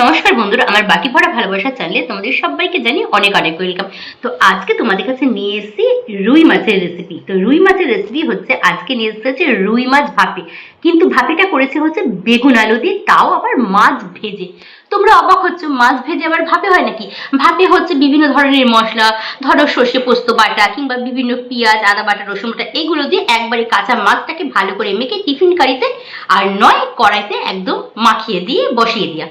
নমস্কার বন্ধুরা, আমার বাকি পড়া ভালোবাসা চ্যানেলে তোমাদের সবাইকে জানিয়ে অনেক অনেক ওয়েলকাম। তো আজকে তোমাদের কাছে নিয়ে এসেছি রুই মাছের রেসিপি। তো রুই মাছের রেসিপি হচ্ছে আজকে নিয়ে এসেছে হচ্ছে রুই মাছ ভাপে, কিন্তু ভাপিটা করেছে হচ্ছে বেগুন আলু দিয়ে, তাও আবার মাছ ভেজে। তোমরা অবাক হচ্ছ, মাছ ভেজে আবার ভাপে হয় নাকি? ভাপে হচ্ছে বিভিন্ন ধরনের মশলা, ধরো সর্ষে পোস্ত বাটা কিংবা বিভিন্ন পেঁয়াজ আদা বাটা রসুন বাটা এগুলো দিয়ে একবারে কাঁচা মাছটাকে ভালো করে মেখে টিফিন কারিতে আর নয় কড়াইতে একদম মাখিয়ে দিয়ে বসিয়ে দিয়া।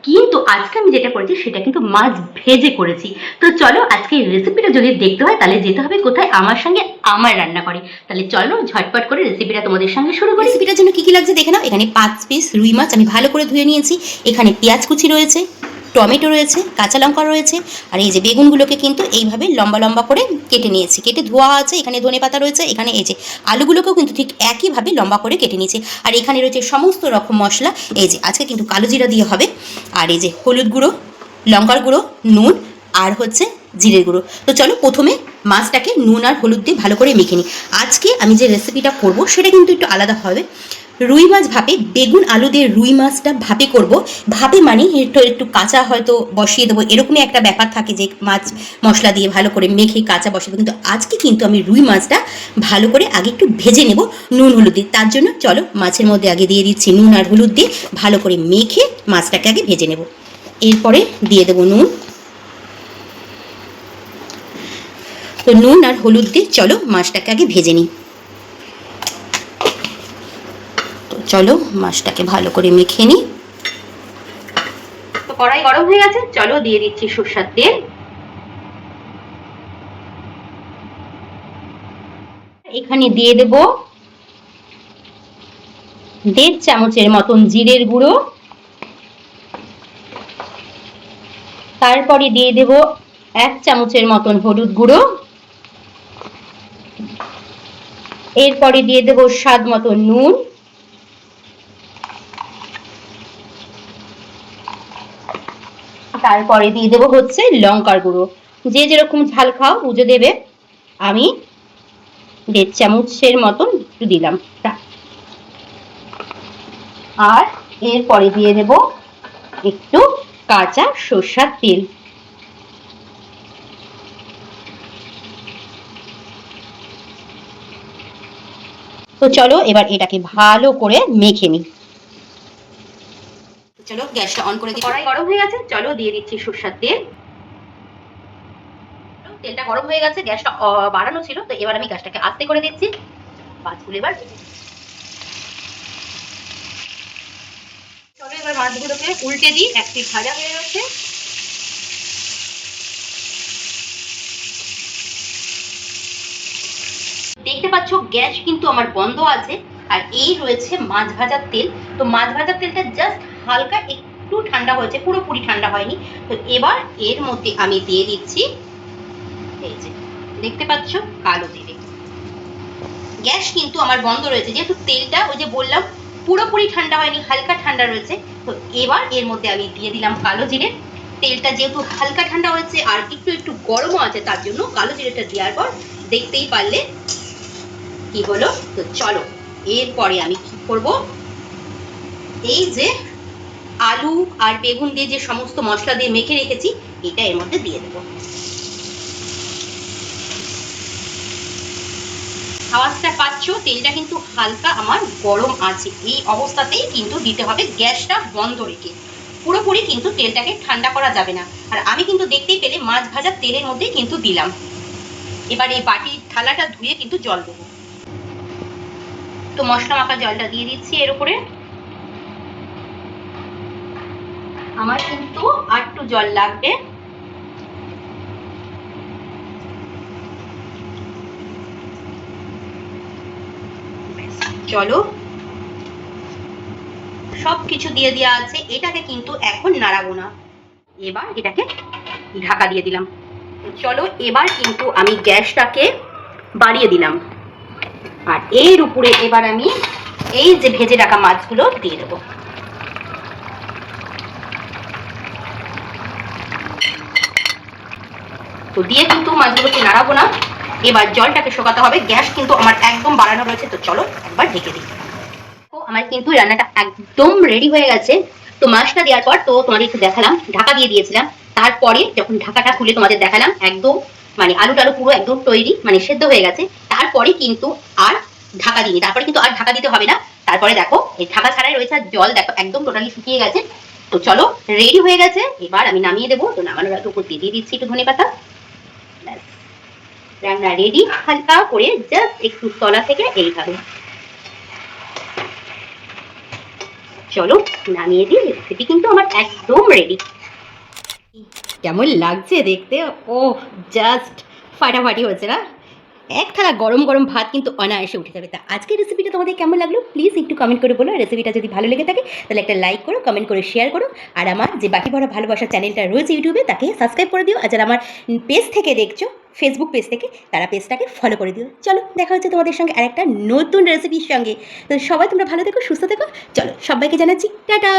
কিন্তু আজকে আমি যেটা করেছি সেটা কিন্তু মাছ ভেজে করেছি। তো চলো আজকে এই রেসিপিটা যদি দেখতে হয় তাহলে যেতে হবে কোথায়, আমার সঙ্গে আমার রান্না করে। তাহলে চলো ঝটপট করে রেসিপিটা তোমাদের সঙ্গে শুরু করি। রেসিপিটার জন্য কি কি লাগছে দেখে নাও। এখানে 5 পিস রুই মাছ আমি ভালো করে ধুয়ে নিয়েছি। এখানে পেঁয়াজ কুচি রয়েছে, টমেটো রয়েছে, কাঁচা লঙ্কা রয়েছে, আর এই যে বেগুনগুলোকে কিন্তু এইভাবে লম্বা লম্বা করে কেটে নিয়েছি, কেটে ধোয়া আছে। এখানে ধনেপাতা রয়েছে, এখানে এই যে আলুগুলোকেও কিন্তু ঠিক একইভাবে লম্বা করে কেটে নিয়েছি। আর এখানে রয়েছে সমস্ত রকম মশলা। এই যে আজকে কিন্তু কালো জিরা দিয়ে হবে, আর এই যে হলুদ গুঁড়ো, লঙ্কার গুঁড়ো, নুন আর হচ্ছে জিরের গুঁড়ো। তো চলো প্রথমে মাছটাকে নুন আর হলুদ দিয়ে ভালো করে মেখে নিই। আজকে আমি যে রেসিপিটা করব সেটা কিন্তু একটু আলাদা হবে। রুই মাছ ভাপে, বেগুন আলু দিয়ে রুই মাছটা ভাপে করব। ভাপে মানে একটু একটু কাঁচা হয়তো বসিয়ে দেবো, এরকমই একটা ব্যাপার থাকে যে মাছ মশলা দিয়ে ভালো করে মেখে কাঁচা বসিয়ে দেবো। কিন্তু আজকে কিন্তু আমি রুই মাছটা ভালো করে আগে একটু ভেজে নেব নুন হলুদ দিয়ে। তার জন্য চলো মাছের মধ্যে আগে দিয়ে দিচ্ছি নুন আর হলুদ দিয়ে ভালো করে মেখে মাছটাকে আগে ভেজে নেব। এরপরে দিয়ে দেবো নুন। তো নুন আর হলুদ দিয়ে চলো মাছটাকে আগে ভেজে নিই। তো চলো মাছটাকে ভালো করে মেখে নিই। তো কড়াই গরম হয়ে গেছে, চলো দিয়ে দিচ্ছি সরষের তেল। এখানে দিয়ে দেব 1.5 চামচের মতন জিরের গুঁড়ো, তারপরে দিয়ে দেব 1 চামচের মতন হলুদ গুঁড়ো, এরপরে দিয়ে দেব স্বাদ মতন নুন, তারপরে দিয়ে দেবো হচ্ছে লঙ্কার গুঁড়ো। যে যেরকম ঝাল খাও বুঝে দেবে। আমি 1.5 চামচের মতন একটু দিলাম। আর এরপরে দিয়ে দেব একটু কাঁচা সরষের তেল। তো চলো এবার এটাকে ভালো করে মেখে নিই। চলো গ্যাসটা অন করে দিই। কড়াই গরম হয়ে গেছে, চলো দিয়ে দিচ্ছি সরষের তেল। তেলটা গরম হয়ে গেছে, গ্যাসটা বাড়ানো ছিল, তো এবার আমি গ্যাসটাকে আস্তে করে দিচ্ছি। মাছগুলো এবার চলো এবার মাছগুলোকে উল্টে দিই। এক পিঠ ভাজা হয়ে গেছে। দেখতে পাচ্ছ গ্যাস কিন্তু আমার বন্ধ আছে, আর এই রয়েছে মাছ ভাজার তেল। তো মাছ ভাজার তেলটা জাস্ট হালকা একটু ঠান্ডা হয়েছে, পুরোপুরি ঠান্ডা হয়নি। তো এবার এর মধ্যে আমি দিয়ে দিচ্ছি এই যে দেখতে পাচ্ছ কালো জিরে। গ্যাস কিন্তু আমার বন্ধ রয়েছে, যেহেতু তেলটা ওই যে বললাম পুরোপুরি ঠান্ডা হয়নি, হালকা ঠান্ডা রয়েছে। তো এবার এর মধ্যে আমি দিয়ে দিলাম কালো জিরে। তেলটা যেহেতু হালকা ঠান্ডা হয়েছে আর একটু একটু গরমও আছে, তার জন্য কালো জিরেটা দেওয়ার পর দেখতেই পারলে কি হলো। তো চলো এরপরে আমি কি করব, এই যে আলু আর বেগুন দিয়ে যে সমস্ত মশলা দিয়ে মেখে রেখেছি এটা এর মধ্যে দিয়ে দেবো। আওয়াজটা পাচ্ছ, তেলটা কিন্তু হালকা আমার গরম আছে। এই অবস্থাতেই কিন্তু দিতে হবে, গ্যাসটা বন্ধ রেখে। পুরোপুরি কিন্তু তেলটাকে ঠান্ডা করা যাবে না। আর আমি কিন্তু দেখতেই পেলে মাছ ভাজার তেলের মধ্যেই কিন্তু দিলাম। এবার এই বাটির থালাটা ধুয়ে কিন্তু জল দেবো। তো মশলা মাখা জলটা দিয়ে দিচ্ছি এর উপরে। আমার কিন্তু আর একটু জল লাগবে। চলো সবকিছু দিয়ে দেওয়া আছে, এটাকে কিন্তু এখন নাড়াবো না। এবার এটাকে ঢাকা দিয়ে দিলাম। চলো এবার কিন্তু আমি গ্যাসটাকে বাড়িয়ে দিলাম, আর এর উপরে এবার আমি এই যে ভেজে রাখা মাছগুলো দিয়ে দেবো। তো দিয়ে কিন্তু মাছগুলোকে নাড়াবো না, এবার জলটাকে শোকাতে হবে। গ্যাস কিন্তু আমার একদম বাড়ানো রয়েছে। তো চলো একবার ঢেকে দিই। তো আমার কিন্তু রান্নাটা একদম রেডি হয়ে গেছে। তো মাছটা দেওয়ার পর তো তোমাদের একটু দেখালাম, ঢাকা দিয়ে দিয়েছিলাম। তারপরে যখন ঢাকাটা খুলে তোমাদের দেখালাম একদম মানে আলু টালু পুরো একদম তৈরি, মানে সেদ্ধ হয়ে গেছে। তারপরে কিন্তু আর ঢাকা দিইনি, তারপরে কিন্তু আর ঢাকা দিতে হবে না। তারপরে দেখো এই ঢাকা ছাড়াই রয়েছে, আর জল দেখো একদম টোটালি শুকিয়ে গেছে। তো চলো রেডি হয়ে গেছে, এবার আমি নামিয়ে দেবো। তো নামানোর আগে উপর দিয়ে দিচ্ছি একটু ধনেপাতা। রান্না রেডি, হালকা করে জাস্ট একটু তলা থেকে এইভাবে। চলো নামিয়ে দিই, রেসিপি কিন্তু আমার একদম রেডি। কেমন লাগছে দেখতে? ও জাস্ট ফাটাফাটি হচ্ছে না? এক থালা গরম গরম ভাত কিন্তু অনায়াসে উঠে যাবে। তা আজকের রেসিপিটা তোমাদের কেমন লাগলো প্লিজ একটু কমেন্ট করে বলো। রেসিপিটা যদি ভালো লেগে থাকে তাহলে একটা লাইক করো, কমেন্ট করে শেয়ার করো। আর আমার যে বাকি ভরা ভালোবাসা চ্যানেলটা রয়েছে ইউটিউবে, তাকে সাবস্ক্রাইব করে দিও। আর যারা আমার পেজ থেকে দেখছো, ফেসবুক পেজ থেকে, তারা পেজটাকে ফলো করে দিও। চলো দেখা হচ্ছে তোমাদের সঙ্গে আরেকটা নতুন রেসিপির সঙ্গে। তো সবাই তোমরা ভালো থেকো, সুস্থ থেকো। চলো সবাইকে জানাচ্ছি টাটা।